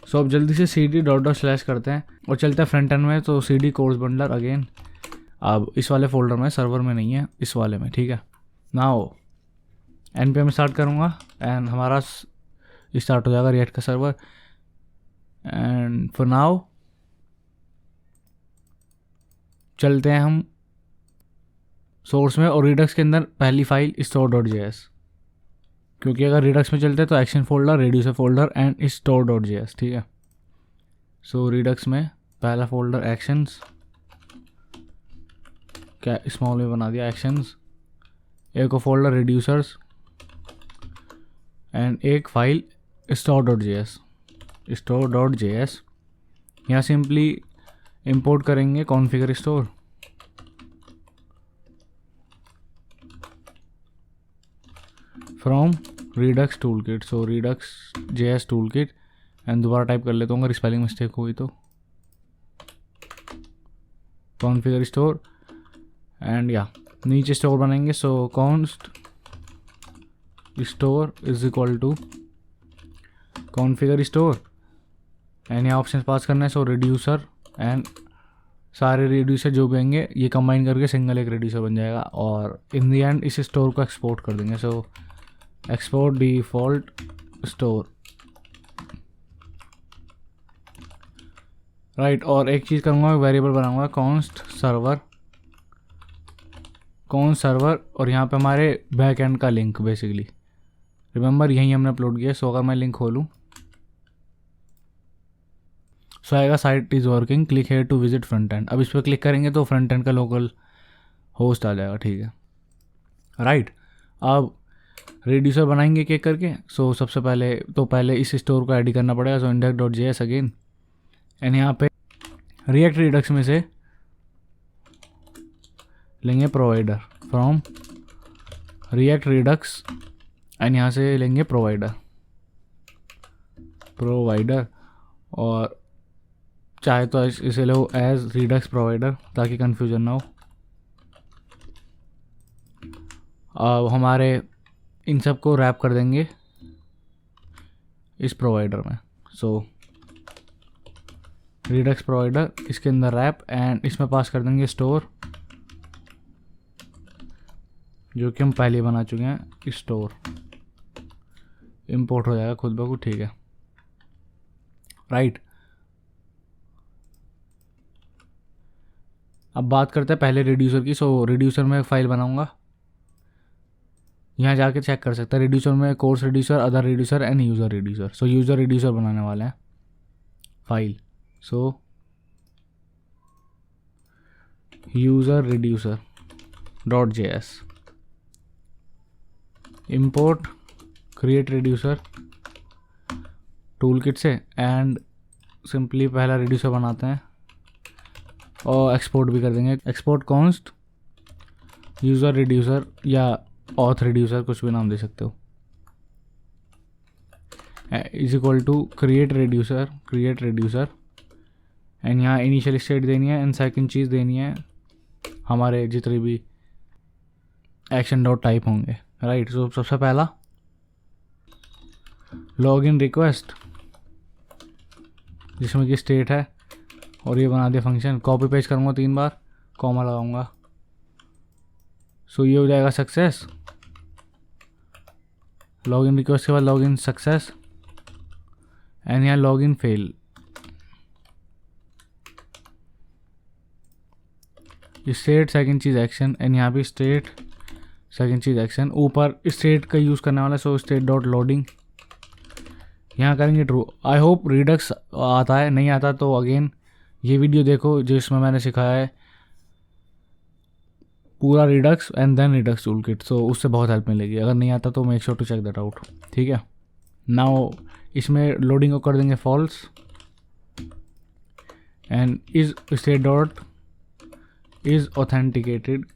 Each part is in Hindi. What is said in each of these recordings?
सो अब जल्दी से cd डॉट डॉट स्लैश करते हैं और चलते हैं फ्रंट एंड में। तो cd कोर्स बंडलर अगेन, अब इस वाले फोल्डर में, सर्वर में नहीं है, इस वाले में, ठीक है। नाउ npm स्टार्ट करूँगा एंड हमारा स्टार्ट हो जाएगा रिएक्ट का सर्वर। एंड फॉर नाउ चलते हैं हम सोर्स में और रिडक्स के अंदर पहली फाइल store.js, क्योंकि अगर रिडक्स में चलते हैं तो action folder, reducer folder and store.js, ठीक है। सो रिडक्स में पहला फोल्डर एक्शंस, क्या स्मॉल में बना दिया एक्शंस, एक फोल्डर रेड्यूसर्स एंड एक फाइल store.js। store.js यहाँ सिंपली इंपोर्ट करेंगे configure store, from Redux tool kit. So Redux JS tool kit and दोबारा टाइप कर लेता हूँ अगर स्पेलिंग मिस्टेक हुई तो, कॉन्फ़िगर स्टोर एंड या नीचे स्टोर बनाएंगे। So const store is equal to configure store and यहाँ ऑप्शन पास करना है। सो रिड्यूसर एंड सारे रिड्यूसर जो भी होंगे ये कंबाइन करके सिंगल एक रिड्यूसर बन जाएगा और इन दी एंड इस स्टोर को एक्सपोर्ट कर देंगे। So export default store, right. और एक चीज़ करूँगा, वेरिएबल बनाऊँगा कॉन्स्ट सर्वर और यहाँ पे हमारे बैक एंड का लिंक बेसिकली, रिमेंबर यहीं हमने अपलोड किया। सो अगर मैं लिंक खोलूँ सो आएगा site is working, click here to visit front end. अब इस पर क्लिक करेंगे तो फ्रंट एंड का लोकल होस्ट आ जाएगा, ठीक है, राइट। अब रेड्यूसर बनाएंगे एक एक करके। सो सबसे पहले इस स्टोर को ऐड करना पड़ेगा। सो index.js अगेन एंड यहाँ पे रिएक्ट रिडक्स में से लेंगे provider, from react Redux and यहाँ से लेंगे प्रोवाइडर और चाहे तो इसे लो एज रिडक्स प्रोवाइडर ताकि कन्फ्यूजन ना हो। अब हमारे इन सब को रैप कर देंगे इस प्रोवाइडर में। सो रिडक्स प्रोवाइडर इसके अंदर रैप एंड इसमें पास कर देंगे स्टोर, जो कि हम पहले बना चुके हैं। स्टोर इंपोर्ट हो जाएगा खुद ब खुद, ठीक है, राइट। अब बात करते हैं पहले रिड्यूसर की। सो रिड्यूसर में एक फ़ाइल बनाऊंगा, यहाँ जाके चेक कर सकते हैं। रिड्यूसर में course reducer, other reducer and user reducer. So user reducer बनाने वाले हैं file. So user reducer .js import create reducer tool kit से एंड सिंपली पहला रिड्यूसर बनाते हैं और एक्सपोर्ट भी कर देंगे। एक्सपोर्ट कॉन्स्ट यूज़र रिड्यूसर या ऑथ रिड्यूसर, कुछ भी नाम दे सकते हो, is equal to create reducer and यहाँ इनिशियल स्टेट देनी है एंड सेकंड चीज़ देनी है हमारे जितने भी एक्शन डॉट टाइप होंगे, राइट। सो सबसे पहला लॉगिन रिक्वेस्ट जिसमें कि स्टेट है और ये बना दिया फंक्शन। कॉपी पेस्ट करूँगा 3 बार, कॉमा लगाऊंगा। सो ये हो जाएगा सक्सेस। लॉगिन रिक्वेस्ट के बाद लॉगिन सक्सेस एंड यहाँ login fail. State second cheese action and यहाँ भी स्टेट सेकंड चीज़ एक्शन, ऊपर स्टेट का यूज़ करने वाला। सो स्टेट डॉट लोडिंग यहाँ करेंगे ट्रू। आई होप रिडक्स आता है, नहीं आता तो अगेन ये वीडियो देखो जिसमें मैंने सिखाया है पूरा Redux and then Redux tool kit. So उससे बहुत हेल्प मिलेगी। अगर नहीं आता तो make sure to check that out, ठीक है। नाउ इसमें लोडिंग को कर देंगे false and is state dot is authenticated,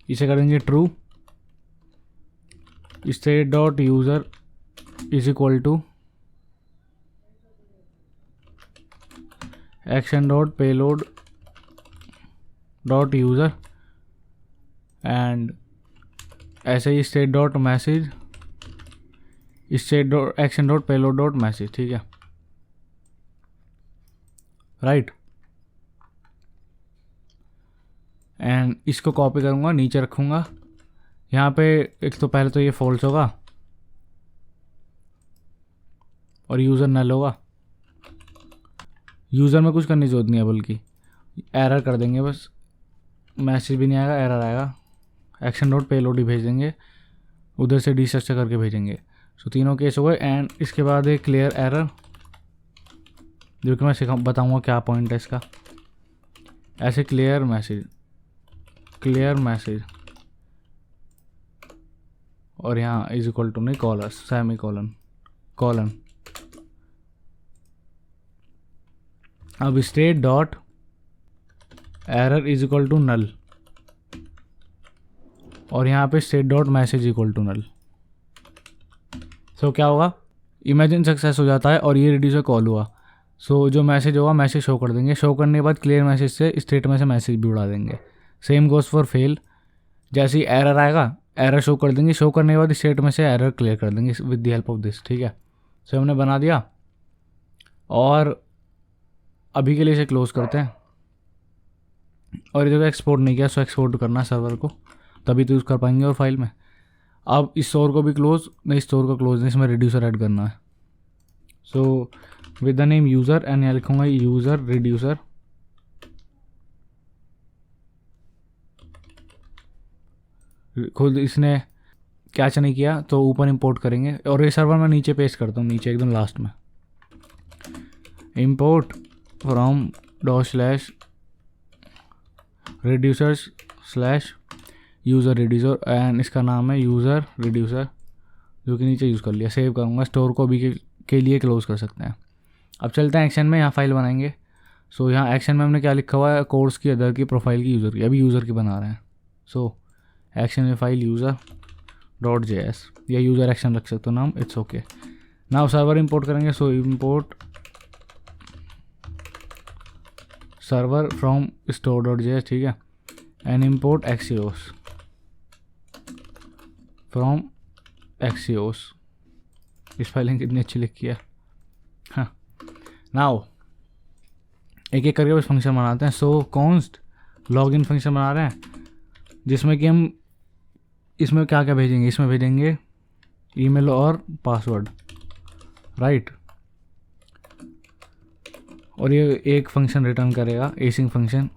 इसे कर देंगे true. State dot user is equal to action dot payload dot user and ऐसे ही state dot message state dot action dot payload dot message, ठीक है, राइट। एंड इसको कॉपी करूँगा, नीचे रखूँगा। यहाँ पे एक तो पहले तो ये फॉल्स होगा और यूज़र नल होगा। यूज़र में कुछ करने की जरूरत नहीं है, बल्कि एरर कर देंगे बस, मैसेज भी नहीं आएगा, एरर आएगा। एक्शन डॉट पेलोड ही भेज देंगे, उधर से डिस्ट्रक्चर करके भेजेंगे। सो तीनों केस हो गए। एंड इसके बाद एक क्लियर एरर, जो कि मैं बताऊँगा क्या पॉइंट है इसका। ऐसे क्लियर मैसेज और यहाँ इज इक्वल टू नहीं कॉलर सेमी कॉलन। अब state dot error is equal to null और यहाँ पे state dot message equal to null. So क्या होगा, इमेजिन सक्सेस हो जाता है और ये रिड्यूसर कॉल हुआ। सो जो मैसेज होगा मैसेज शो कर देंगे, शो करने के बाद क्लियर मैसेज से स्टेट में से मैसेज भी उड़ा देंगे। सेम गोस फॉर फेल, जैसे ही एरर आएगा एरर शो कर देंगे, शो करने के बाद स्टेट में से एरर क्लियर कर देंगे with the help of this, ठीक है। सो हमने बना दिया और अभी के लिए इसे क्लोज करते हैं। और ये जो एक्सपोर्ट नहीं किया, सो एक्सपोर्ट करना है सर्वर को, तभी तो यूज़ कर पाएंगे और फाइल में। अब इस स्टोर को भी क्लोज नहीं, स्टोर को क्लोज नहीं, इसमें रिड्यूसर ऐड करना है। So with the name user and यहाँ लिखूँगा यूज़र रिड्यूसर, खुद इसने कैच नहीं किया तो ऊपर इंपोर्ट करेंगे। और ये सर्वर मैं नीचे पेस्ट करता हूँ, नीचे एकदम लास्ट में, import from dot slash reducers slash user reducer and इसका नाम है यूज़र रिड्यूसर, जो कि नीचे यूज़ कर लिया। सेव करूँगा, स्टोर को भी के लिए क्लोज कर सकते हैं। अब चलते हैं एक्शन में, यहाँ फाइल बनाएंगे। सो यहाँ एक्शन में हमने क्या लिखा हुआ है, कोर्स की, अदर की, प्रोफाइल की, यूज़र की। अभी यूज़र की बना रहे हैं। सो एक्शन में फाइल यूज़र डॉट JS या यूज़र एक्शन रख सकते हो नाम, it's okay. Now server import करेंगे। So import server from store dot JS, ठीक है, and import Axios from Axios। इस फाइलिंग कितनी अच्छी लिखी है। हाँ, नाउ एक एक करके बस फंक्शन बनाते हैं। सो कॉन्स्ट लॉगिन फंक्शन बना रहे हैं, जिसमें कि हम इसमें क्या क्या भेजेंगे, इसमें भेजेंगे ईमेल और पासवर्ड, राइट। और ये एक फंक्शन रिटर्न करेगा, एसिंग फंक्शन,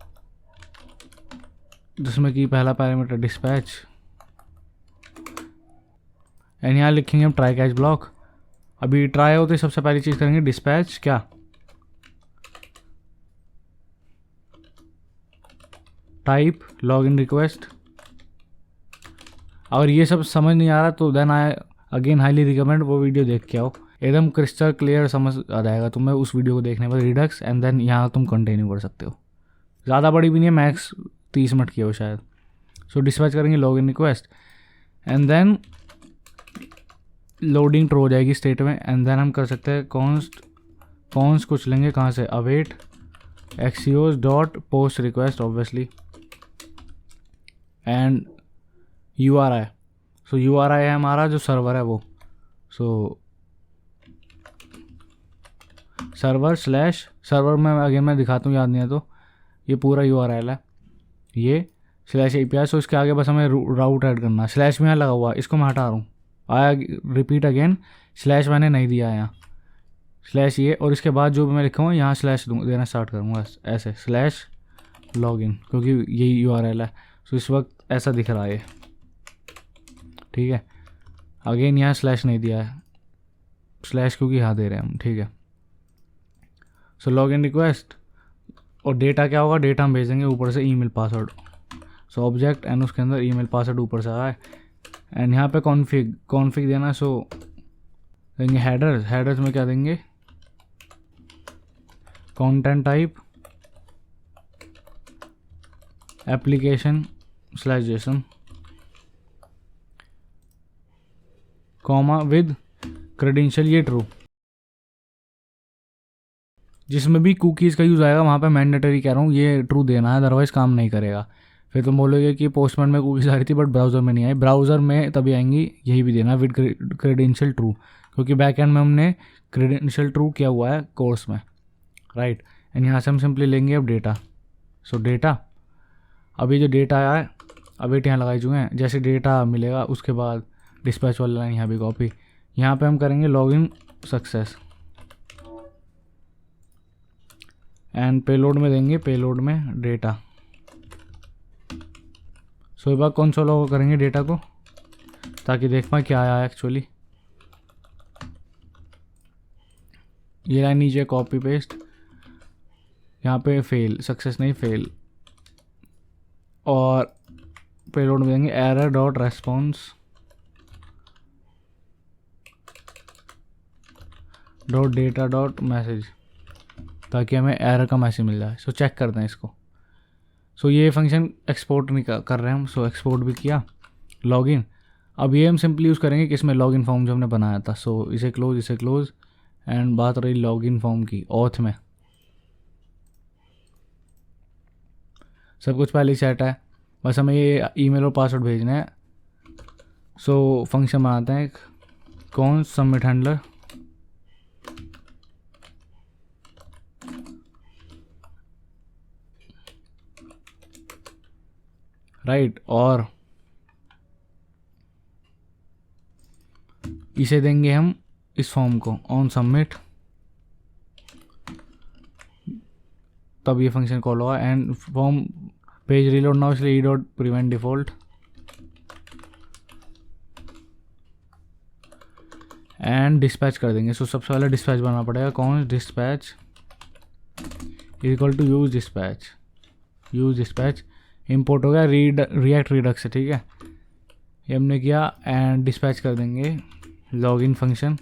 जिसमें कि पहला पैरामीटर डिस्पैच, एंड यहाँ लिखेंगे हम ट्राई कैच ब्लॉक। अभी ट्राई होते सबसे पहली चीज़ करेंगे डिस्पैच क्या, टाइप लॉगिन रिक्वेस्ट। अगर ये सब समझ नहीं आ रहा तो then I again highly recommend वो वीडियो देख के आओ, एकदम क्रिस्टल क्लियर समझ आ जाएगा तुम्हें उस वीडियो को देखने पर, रिडक्स। एंड देन यहाँ तुम कंटिन्यू कर सकते हो, ज़्यादा बड़ी भी नहीं है, मैक्स 30 मिनट की हो शायद। सो डिस्पैच करेंगे login request and then loading true हो जाएगी स्टेट में। एंड देन हम कर सकते हैं कॉन्स्ट कुछ लेंगे कहाँ से, await Axios dot post request obviously and URI। So URI है हमारा जो सर्वर है वो। सो सर्वर स्लैश सर्वर में अगेन मैं दिखाता हूँ, याद नहीं है तो ये पूरा URL है, ये स्लैश API। सो इसके आगे बस हमें राउट ऐड करना है। स्लैश में यहाँ लगा हुआ है, इसको मैं हटा रहा हूँ, आया रिपीट अगेन, स्लैश मैंने नहीं दिया यहाँ, स्लैश ये, और इसके बाद जो भी मैं लिखूँगा यहाँ स्लैश देना स्टार्ट करूँगा ऐसे, स्लैश लॉगिन, क्योंकि यही URL है। सो इस वक्त ऐसा दिख रहा है, ठीक है। अगेन यहाँ स्लैश नहीं दिया है, स्लैश क्योंकि यहाँ दे रहे हैं हम, ठीक है। सो लॉगिन रिक्वेस्ट और डेटा क्या होगा, डेटा हम भेजेंगे ऊपर से email password. So object and उसके अंदर ईमेल पासवर्ड ऊपर से आया है। एंड यहाँ पे कॉन्फिग देना। सो देंगे हेडर्स में क्या देंगे, content type application slash Jason comma with credential, ये ट्रू। जिसमें भी कुकीज़ का यूज़ आएगा वहाँ पे मैंडेटरी कह रहा हूँ, ये ट्रू देना है, अदरवाइज़ काम नहीं करेगा। फिर तुम बोलोगे कि पोस्टमैन में कुकीज़ आ रही थी बट ब्राउज़र में नहीं आई, ब्राउज़र में तभी आएंगी, यही भी देना विद क्रेडेंशियल ट्रू। क्योंकि बैक एंड में हमने क्रेडेंशियल ट्रू किया हुआ है कोर्स में, राइट। एंड यहाँ से हम सिंपली लेंगे अब डेटा। सो डेटा, अभी जो डेटा आया है अब यहाँ लगाई चुके हैं। जैसे डेटा मिलेगा उसके बाद डिस्पैच वाला लाइन यहाँ भी कॉपी, यहाँ पे हम करेंगे लॉगिन सक्सेस एंड पेलोड में देंगे, पेलोड में डेटा। सो एक बार कंसोल लॉग करेंगे डेटा को ताकि देख पाए क्या आया एक्चुअली। ये लाइन नीचे कॉपी पेस्ट, यहाँ पे फेल, सक्सेस नहीं फेल, और पेलोड में देंगे error dot response dot data dot message, ताकि हमें एरर का मैसेज मिल जाए। सो चेक करते हैं इसको। सो ये फंक्शन एक्सपोर्ट नहीं कर रहे हैं हम, सो एक्सपोर्ट भी किया। लॉगिन, अब ये हम सिंपली यूज़ करेंगे कि इसमें लॉगिन फॉर्म जो हमने बनाया था। सो इसे क्लोज एंड बात रही लॉगिन फॉर्म की, ऑथ में सब कुछ पहले ही सेट है, बस हमें ये ईमेल और पासवर्ड भेजना है। सो फंक्शन बनाते हैं कौन सबमिट हैंडलर, राइट, और इसे देंगे हम इस फॉर्म को ऑन सबमिट, तब ये फंक्शन कॉल होगा। एंड फॉर्म पेज रीलोड ना हो इसलिए e dot prevent default and dispatch कर देंगे। सो सबसे पहले डिस्पैच बनाना पड़ेगा, कौन dispatch equal to use dispatch import हो गया रिएक्ट रिडक्स से, ठीक है, ये हमने किया। एंड डिस्पैच कर देंगे लॉगिन फंक्शन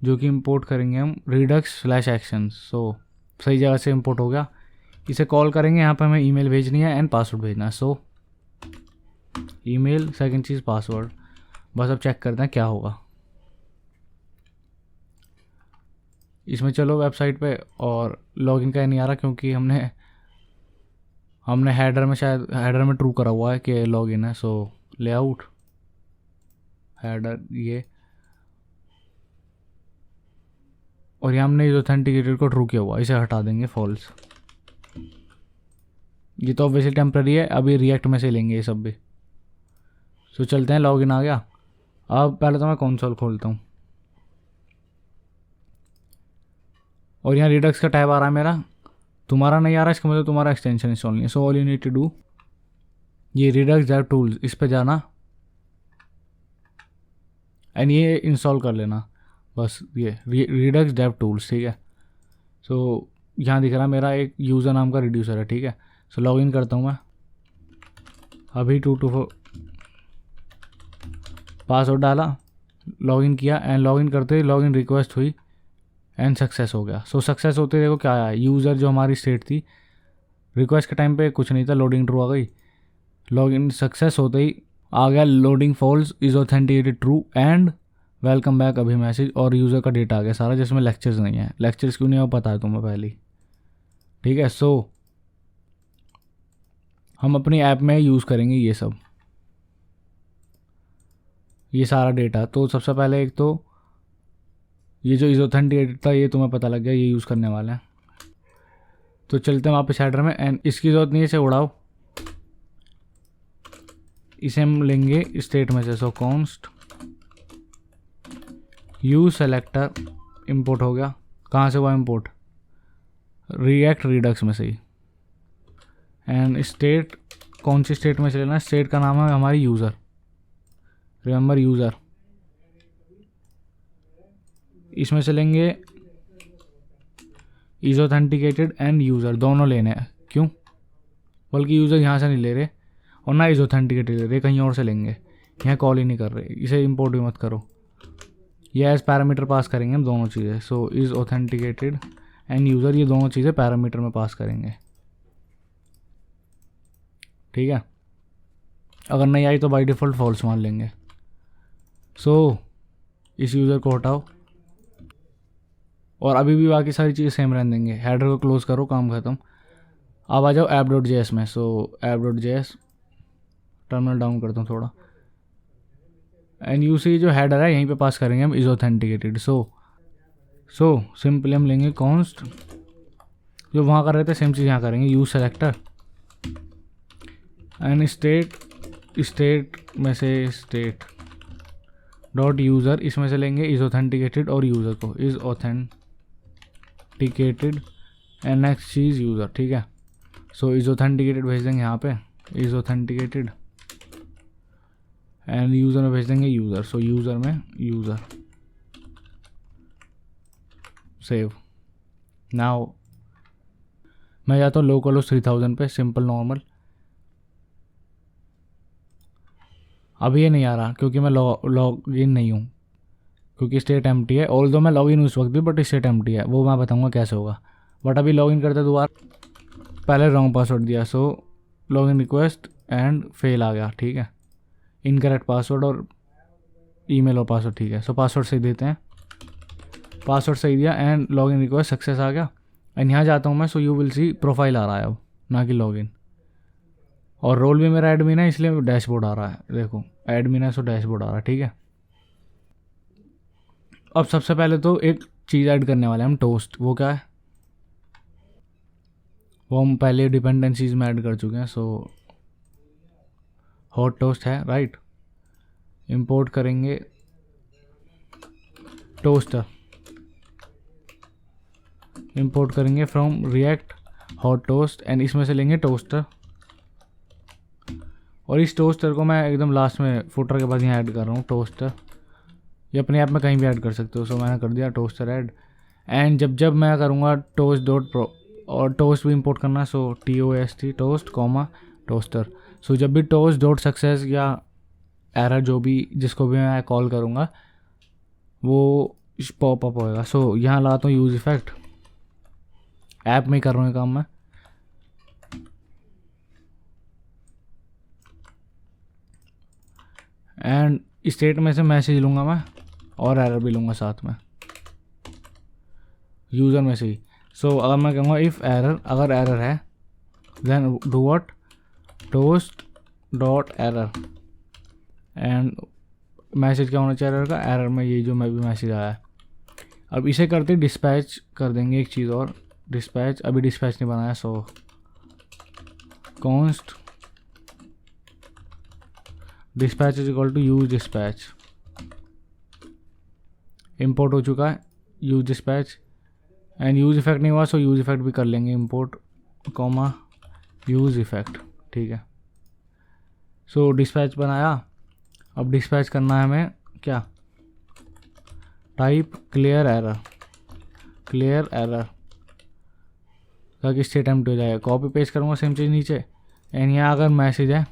जो कि इंपोर्ट करेंगे हम redux/actions। सो सही जगह से इंपोर्ट हो गया। इसे कॉल करेंगे, यहाँ पे हमें ईमेल भेजनी है एंड पासवर्ड भेजना है। सो ईमेल, सेकंड चीज़ पासवर्ड, बस अब चेक करते हैं क्या होगा इसमें। चलो वेबसाइट पे, और लॉगिन का नहीं आ रहा क्योंकि हमने हेडर में, शायद हेडर में ट्रू करा हुआ है कि लॉगिन है। सो लेआउट हेडर ये, और यहाँ हमने इस ऑथेंटिकेटेड को ट्रू किया हुआ, इसे हटा देंगे फॉल्स। ये तो ऑब्वियसली टेम्प्रेरी है, अभी रिएक्ट में से लेंगे ये सब भी। सो चलते हैं, लॉगिन आ गया। अब पहले तो मैं कंसोल खोलता हूँ और यहाँ रिडक्स का टैब आ रहा है मेरा, तुम्हारा नहीं आ रहा, इसका मतलब तुम्हारा एक्सटेंशन इंस्टॉल नहीं है। So all you need to do, ये रिडक्स डेव टूल्स, इस पे जाना एंड ये इंस्टॉल कर लेना, बस ये रिडक्स डेव टूल्स, ठीक है। सो यहाँ दिख रहा मेरा एक यूज़र नाम का रिड्यूसर है, ठीक है। सो लॉगिन करता हूँ मैं अभी 224 पासवर्ड डाला, लॉगिन किया एंड लॉगिन करते ही लॉगिन रिक्वेस्ट हुई एंड सक्सेस हो गया। सो सक्सेस होते देखो क्या आया, यूज़र जो हमारी स्टेट थी रिक्वेस्ट के टाइम पे कुछ नहीं था, लोडिंग ट्रू आ गई। लॉगिन सक्सेस होते ही आ गया loading false is authenticated true and welcome back अभी मैसेज, और यूज़र का डेटा आ गया सारा, जिसमें लेक्चर्स नहीं है। लेक्चर्स क्यों नहीं है वो पता है तुम्हें पहले, ठीक है। सो हम अपनी ऐप में यूज़ करेंगे ये सब, ये सारा डेटा। तो सबसे पहले एक तो ये जो इज ऑथेंटिकेटेड था ये तुम्हें पता लग गया, ये यूज़ करने वाला है। तो चलते हैं वापस हेडर में एंड इसकी ज़रूरत नहीं है, इसे उड़ाओ, इसे हम लेंगे स्टेट में से। सो कॉन्स्ट यूज सेलेक्टर इंपोर्ट हो गया, कहाँ से हुआ इंपोर्ट, रिएक्ट रिडक्स में से ही। एंड स्टेट कौन सी स्टेट में से लेना है, स्टेट का नाम है हमारी यूज़र, रिमेंबर यूज़र, इसमें से लेंगे इज ऑथेंटिकेटेड एंड यूज़र, दोनों लेने हैं। क्यों, बल्कि यूज़र यहाँ से नहीं ले रहे और ना इज ऑथेंटिकेटेड ले रहे, कहीं और से लेंगे, यहाँ कॉल ही नहीं कर रहे, इसे इंपोर्ट भी मत करो। ये एज पैरामीटर पास करेंगे हम दोनों चीज़ें। So is authenticated end user, ये दोनों चीज़ें पैरामीटर में पास करेंगे, ठीक है। अगर नहीं आई तो बाय डिफ़ॉल्ट फॉल्स मान लेंगे। सो इस यूज़र को हटाओ और अभी भी बाकी सारी चीज़ें सेम रहने देंगे। हेडर को क्लोज करो, काम ख़त्म। अब आ जाओ app.js में। सो app.js, टर्मिनल डाउन करता हूँ थोड़ा, एंड यू सी जो हेडर है यहीं पे पास करेंगे हम इज़ ऑथेंटिकेटेड। सो सिंपली हम लेंगे कॉन्स्ट, जो वहाँ कर रहे थे सेम चीज़ यहाँ करेंगे, यूज सेलेक्टर एंड स्टेट में से स्टेट डॉट यूज़र, इसमें से लेंगे इज़ ऑथेंटिकेटेड और यूज़र को is authenticated and next cheese user, ठीक है। सो इज़ ऑथेंटिकेटेड भेज देंगे यहाँ पे इज़ ऑथेंटिकेटेड एंड यूज़र में भेज देंगे यूज़र। सो यूज़र में यूज़र, सेव। नाउ मैं जाता हूँ लोकल होस्ट 3000 पे, सिंपल नॉर्मल। अभी ये नहीं आ रहा क्योंकि मैं लॉग इन नहीं हूँ, क्योंकि स्टेट एम्प्टी है। ऑल दो मैं लॉग इन उस वक्त भी, बट स्टेट एम्प्टी है, वो मैं बताऊँगा कैसे होगा। बट अभी लॉग इन करते दोबारा, पहले रॉन्ग पासवर्ड दिया, so log in request and fail आ गया, ठीक है। इनकरेक्ट पासवर्ड और ईमेल और पासवर्ड, ठीक है। सो पासवर्ड सही देते हैं, पासवर्ड सही दिया and log in request success आ गया। एंड यहाँ जाता हूँ मैं, so you will see profile आ रहा है अब, ना कि लॉगिन। और रोल भी मेरा एडमिन है, इसलिए डैशबोर्ड आ रहा है, देखो एडमिन है सो डैशबोर्ड आ रहा है, ठीक है। अब सबसे पहले तो एक चीज़ ऐड करने वाले हैं हम, टोस्ट। वो क्या है, वो हम पहले डिपेंडेंसीज में ऐड कर चुके हैं। सो हॉट टोस्ट है, राइट। इंपोर्ट करेंगे टोस्टर, इंपोर्ट करेंगे from react hot toast and इसमें से लेंगे टोस्टर। और इस टोस्टर को मैं एकदम लास्ट में फुटर के बाद यहाँ ऐड कर रहा हूँ टोस्टर। ये अपने आप में कहीं भी ऐड कर सकते हो। सो मैंने कर दिया टोस्टर ऐड। एंड जब मैं करूँगा टोस्ट डॉट प्रो, और टोस्ट भी इंपोर्ट करना है, सो TOST टोस्ट कॉमा टोस्टर। सो जब भी टोस्ट डॉट सक्सेस या एरर जो भी जिसको भी मैं कॉल करूँगा वो पॉपअप होएगा। सो यहाँ लाता हूँ यूज इफेक्ट, ऐप में ही कर रहा हूँ काम मैं। एंड स्टेट में से मैसेज लूँगा मैं और एरर भी लूँगा साथ में, यूज़र में से ही। सो अगर मैं कहूँगा इफ़ एरर, अगर एरर है then do what, toast dot error. And message क्या होना चाहिए एरर का, एरर में ये जो मैं भी मैसेज आया है। अब इसे करते डिस्पैच कर देंगे एक चीज़ और, डिस्पैच। अभी डिस्पैच नहीं बनाया, so const dispatch is equal to use dispatch. Import हो चुका है use dispatch and use effect नहीं हुआ, सो यूज इफेक्ट भी कर लेंगे इंपोर्ट कॉमा यूज इफेक्ट, ठीक है। सो डिस्पैच बनाया। अब डिस्पैच करना है हमें क्या, type clear error, clear error, ताकि स्टेट एम्प्टी हो जाएगा। कॉपी पेस्ट करूँगा सेम चीज़ नीचे। एंड यहाँ अगर मैसेज है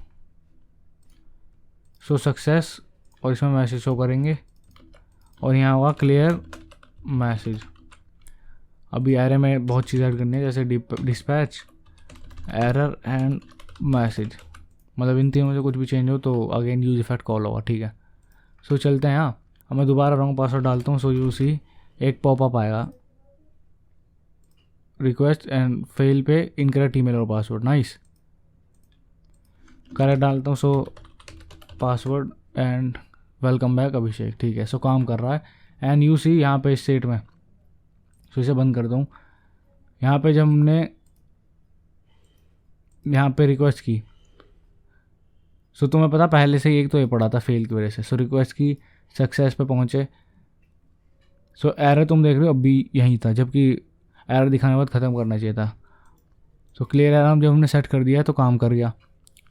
सो सक्सेस, और इसमें मैसेज शो करेंगे और यहाँ होगा क्लियर मैसेज। अभी एरर में बहुत चीज़ ऐड करनी है, जैसे डिस्पैच, एरर एंड मैसेज, मतलब इन तीनों में से कुछ भी चेंज हो तो अगेन यूज इफेक्ट कॉल होगा, ठीक है। सो चलते हैं यहाँ। अब मैं दोबारा रॉन्ग पासवर्ड डालता हूँ, सो यू सी एक पॉपअप आएगा, रिक्वेस्ट एंड फेल पे इनकरेक्ट ईमेल और पासवर्ड, नाइस। करेक्ट डालता हूँ, so password and welcome back Abhishek, ठीक है। सो काम कर रहा है। एंड यू सी यहाँ पे स्टेट में, सो इसे बंद कर दूँ। यहाँ पे जब हमने यहाँ पे रिक्वेस्ट की, सो तुम्हें पता पहले से ही एक तो ये पड़ा था फेल की वजह से। सो रिक्वेस्ट की, सक्सेस पे पहुँचे। सो एरर तुम देख रहे हो अभी यहीं था, जबकि एरर दिखाने के बाद ख़त्म करना चाहिए था। सो क्लियर एरर जब हमने सेट कर दिया तो काम कर गया,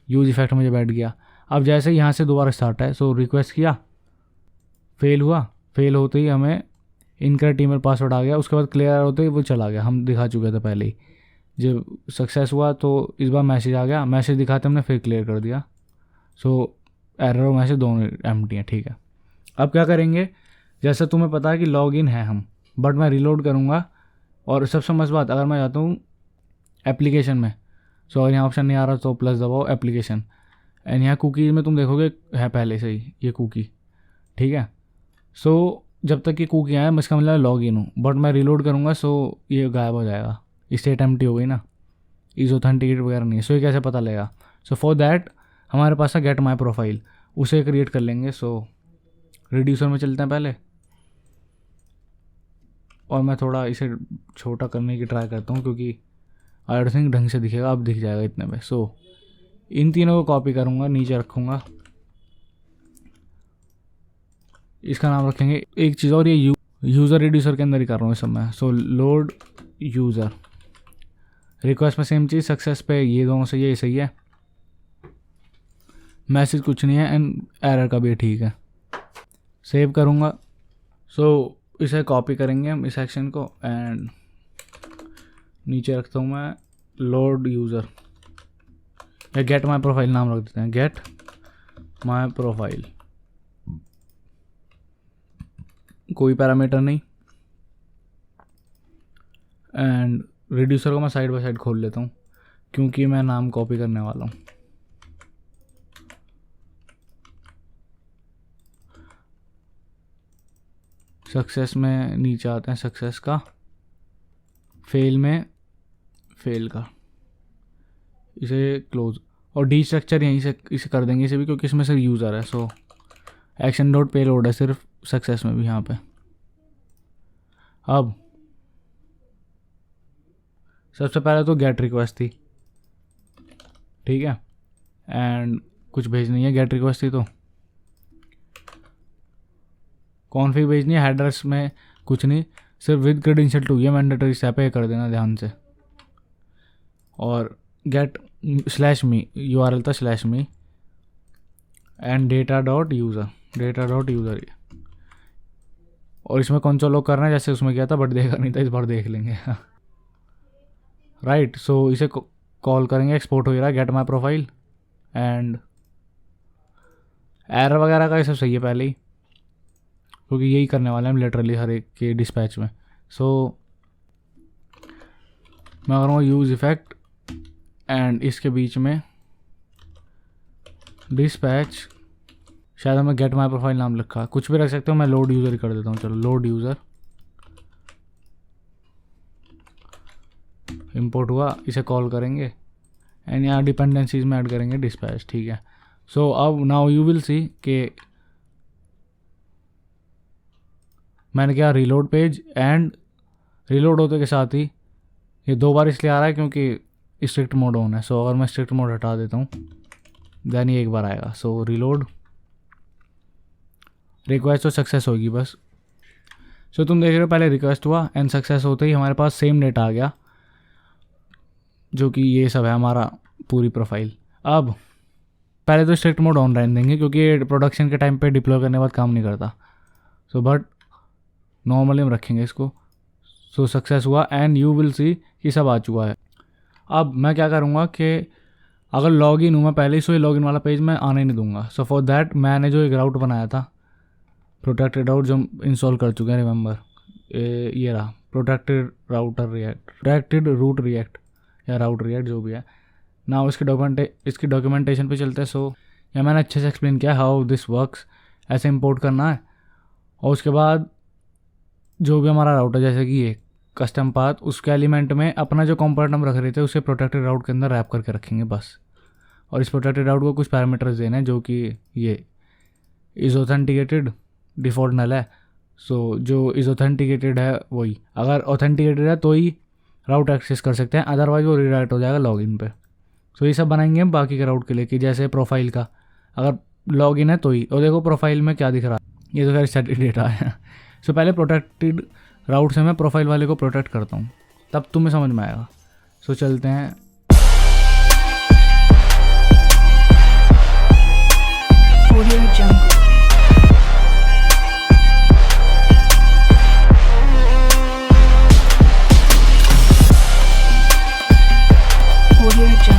यूज इफेक्ट में जब बैठ गया। अब जैसे यहाँ से दोबारा स्टार्ट है, सो रिक्वेस्ट किया, फेल हुआ, फेल होते ही हमें इनकरेक्ट ईमेल पासवर्ड आ गया। उसके बाद क्लियर होते ही वो चला गया, हम दिखा चुके थे पहले ही। जब सक्सेस हुआ तो इस बार मैसेज आ गया, मैसेज दिखाते हमने फिर क्लियर कर दिया। सो एरर और मैसेज दोनों एम्प्टी हैं, ठीक है। अब क्या करेंगे, जैसे तुम्हें पता है कि लॉगिन है हम, बट मैं रिलोड करूँगा। और सबसे मस्त बात, अगर मैं जाता हूँ एप्लीकेशन में, सो अगर यहाँ ऑप्शन नहीं आ रहा तो प्लस दबाओ एप्लीकेशन, एंड यहाँ कुकीज़ में तुम देखोगे है पहले से ही ये कुकी, ठीक है। सो जब तक ये कुकी आए मैं इसका मतलब लॉग इन हूँ, बट मैं रिलोड करूँगा सो ये गायब हो जाएगा, स्टेट एम्प्टी हो गई ना, इज ऑथेंटिकेट वगैरह नहीं है। सो ये कैसे पता लगेगा, सो फॉर दैट हमारे पास है गेट माई प्रोफाइल, उसे क्रिएट कर लेंगे। सो रिड्यूसर में चलते हैं पहले, और मैं थोड़ा इसे छोटा करने की ट्राई करता हूँ क्योंकि आई डोंट थिंक ढंग से दिखेगा। अब दिख जाएगा इतने में। सो इन तीनों को कॉपी करूँगा, नीचे रखूँगा, इसका नाम रखेंगे एक चीज़, और ये यूज़र रिड्यूसर के अंदर ही कर रहा हूँ इस समय। सो लोड यूज़र, रिक्वेस्ट में सेम चीज़, सक्सेस पे ये दोनों सही है, ये सही है, मैसेज कुछ नहीं है, एंड एरर का भी ठीक है। सेव करूँगा। सो इसे कॉपी करेंगे हम इस एक्शन को, एंड नीचे रखता हूँ मैं लोड यूज़र, या गेट माई प्रोफाइल नाम रख देते हैं, गेट माई प्रोफाइल, कोई पैरामीटर नहीं। एंड रिड्यूसर को मैं साइड बाय साइड खोल लेता हूँ क्योंकि मैं नाम कॉपी करने वाला हूँ। सक्सेस में नीचे आते हैं, सक्सेस का, फेल में फेल का, इसे क्लोज, और डी स्ट्रक्चर यहीं से इसे कर देंगे इसे भी, क्योंकि इसमें सिर्फ यूज़र है। सो एक्शन डॉट पेलोड है सिर्फ सक्सेस में भी यहाँ पे। अब सबसे पहले तो गेट रिक्वेस्ट थी, ठीक है, एंड कुछ भेजनी है, गेट रिक्वेस्ट थी तो कॉन्फ़िग भेजनी है, हेडर्स में कुछ नहीं, सिर्फ विद क्रेडेंशियल टू, ये मैंडेटरी स्टेप है, कर देना ध्यान से। और गेट /me, URL था /me, and data dot user, और इसमें कंसोल लॉग करना है जैसे उसमें किया था, बट देखा नहीं था, इस बार देख लेंगे। राइट। सो इसे कॉल करेंगे, एक्सपोर्ट हो रहा है get my profile, and error वगैरह का ये सब सही है पहले ही, क्योंकि यही करने वाले हैं हम लिटरली हर एक के डिस्पैच में। सो मैं करूँगा यूज़ इफेक्ट, एंड इसके बीच में डिस्पैच, शायद हमें गेट माई प्रोफाइल नाम लिखा, कुछ भी रख सकते हो, मैं लोड यूज़र ही कर देता हूँ। चलो लोड यूज़र, इंपोर्ट हुआ, इसे कॉल करेंगे, एंड यहाँ डिपेंडेंसीज में ऐड करेंगे डिस्पैच, ठीक है। सो अब नाउ यू विल सी कि मैंने क्या रीलोड पेज, एंड रीलोड होते के साथ ही ये 2 बार इसलिए आ रहा है क्योंकि स्ट्रिक्ट मोड ऑन है। सो अगर मैं स्ट्रिक्ट मोड हटा देता हूँ देन ये एक बार आएगा। सो रीलोड, रिक्वेस्ट तो सक्सेस होगी बस। सो तुम देख रहे हो पहले रिक्वेस्ट हुआ, एंड सक्सेस होते ही हमारे पास सेम डेटा आ गया, जो कि ये सब है हमारा पूरी प्रोफाइल। अब पहले तो स्ट्रिक्ट मोड ऑन रहने देंगे क्योंकि ये प्रोडक्शन के टाइम पे डिप्लॉय करने के बाद काम नहीं करता। सो बट नॉर्मली हम रखेंगे इसको। सो सक्सेस हुआ, एंड यू विल सी कि सब आ चुका है। अब मैं क्या करूँगा कि अगर लॉग इन हूँ मैं पहले ही, सो ये लॉग इन वाला पेज मैं आने नहीं दूंगा। सो फॉर दैट मैंने जो एक राउट बनाया था, प्रोटेक्टेड राउट, जो इंस्टॉल कर चुके हैं, रिमेंबर, ये रहा protected router React, protected route React या राउट रिएक्ट, जो भी है ना। इसकी डॉक्यूमेंटेशन पे चलते हैं। सो या मैंने अच्छे से एक्सप्लेन किया हाउ दिस वर्क्स, ऐसे इंपोर्ट करना है, और उसके बाद जो भी हमारा राउटर, जैसे कि ये कस्टम पाथ, उसके एलिमेंट में अपना जो कंपोनेंट हम रख रहे थे उसे प्रोटेक्टेड राउट के अंदर रैप करके रखेंगे बस। और इस प्रोटेक्टेड राउट को कुछ पैरामीटर्स देने हैं, जो कि ये इज़ ऑथेंटिकेटेड, डिफ़ॉल्ट नल है। सो जो इज़ ऑथेंटिकेटेड है वही, अगर ऑथेंटिकेटेड है तो ही राउट एक्सेस कर सकते हैं, अदरवाइज वो रीडायरेक्ट हो जाएगा लॉगिन पे। सो ये सब बनाएंगे हम बाकी के राउट के लिए, कि जैसे प्रोफाइल का अगर लॉगिन है तो ही, और देखो प्रोफाइल में क्या दिख रहा है, ये तो खैर स्टैटिक डेटा है। सो पहले प्रोटेक्टेड राउट से मैं प्रोफाइल वाले को प्रोटेक्ट करता हूँ, तब तुम्हें समझ में आएगा। सो चलते हैं। Audio Jungle. Audio Jungle.